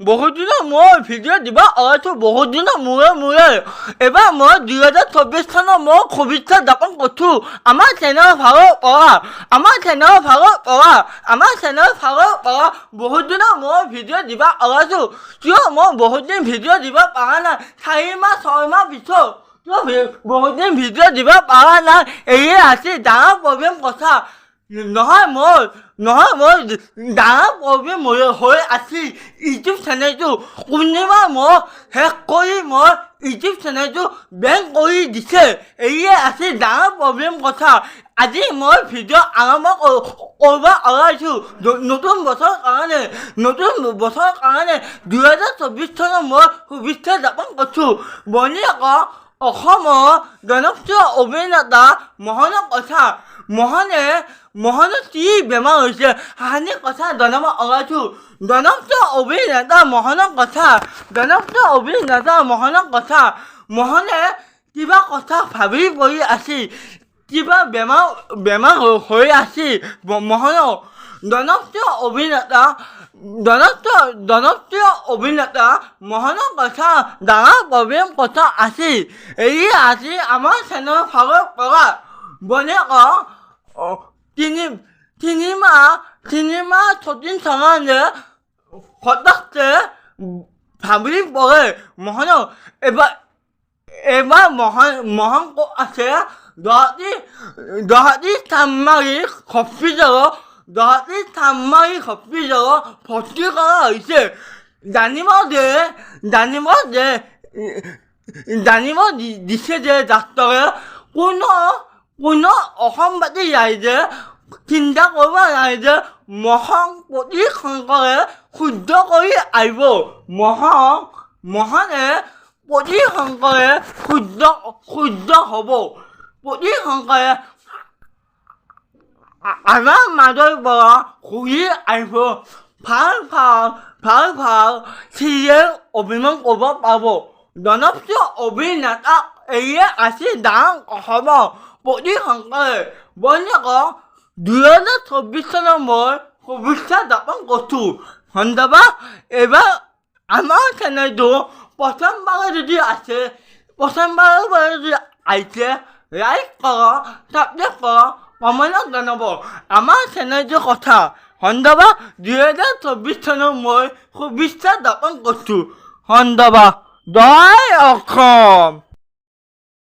বহুদিনৰ মই ভিডিঅ' দিব আছো বহুদিনৰ মূৰে এবাৰ মই 2024 চনৰ মই শুভেচ্ছা জ্ঞাপন কৰিছোঁ আমাৰ চেনেলৰ ফালৰ পৰা বহুদিনৰ মই ভিডিঅ' দিব আছো কিয় মই বহুদিন ভিডিঅ' দিব পৰা নাই 4 মাহ 6 মাহ পিছত বহুদিন ভিডিঅ' দিব পৰা নাই এয়ে আছে ডাঙৰ প্ৰব্লেম কথা নহয় মই ডাঙৰ প্ৰব্লেম হৈ আছে ইউটিউব চেনেলটো কোনোবা মই শেষ কৰি মই ইউটিউব চেনেলটো বেন কৰি দিছে এয়ে আছে ডাঙৰ প্ৰব্লেম কথা আজি মই ভিডিঅ' আৰম্ভ কৰিব ওলাইছোঁ নতুন বছৰৰ কাৰণে 2024 চনৰ মই শুভেচ্ছা জ্ঞাপন কৰিছোঁ অসমৰ জনপ্ৰিয় অভিনেতা মোহনৰ কথা মোহনৰ কি বেমাৰ হৈছে হানি কথা জনাব ওলাইছোঁ জনপ্ৰিয় অভিনেতা মোহনৰ কথা মোহনে কিবা কথা ভাবি পৰি আছিল কিবা বেমাৰ হৈ আছিল মোহনৰ জনপ্ৰিয় অভিনেতা মোহনৰ কথা ডাঙৰ প্ৰব্লেম কথা আছিল এই আজি আমাৰ চেনেলৰ ফালৰ পৰা তিনি মাহ 14 চনলৈ হঠাতে ভাবি পৰে মোহনৰ এবাৰ মোহন ক'ত আছে গুৱাহাটী চানমাৰী হস্পিটেলত ভৰ্তি কৰা হৈছে জানিব দিছে যে ডাক্তৰে কোনো অসমবাদী ৰাইজে চিন্তা কৰিব নাই যে মোহন প্ৰতি শংকৰে শুদ্ধ কৰি আহিব মোহনে প্ৰতি শংকৰে শুদ্ধ হ'ব প্ৰতি শংকৰে আমাৰ মাজৰ পৰা ঘূৰি আহিব ভাল চিৰিয়েল অভিনয় কৰিব পাৰিব জনপ্ৰিয় অভিনেতা এয়ে আছে ডাঙৰ অসমৰ প্ৰতি শংকৰে 2024 চনৰ মই শুভেচ্ছা জ্ঞাপন কৰিছোঁ ধন্যবাদ এইবাৰ আমাৰ চেনেলটো প্ৰথমবাৰ যদি আহিছে লাইক কৰক ছাবস্ক্ৰাইব কৰক কমেণ্টত জনাব আমাৰ চেনেলটোৰ কথা ধন্যবাদ 2024 চনৰ মই শুভেচ্ছা জ্ঞাপন কৰিছোঁ ধন্যবাদ জয় অসম।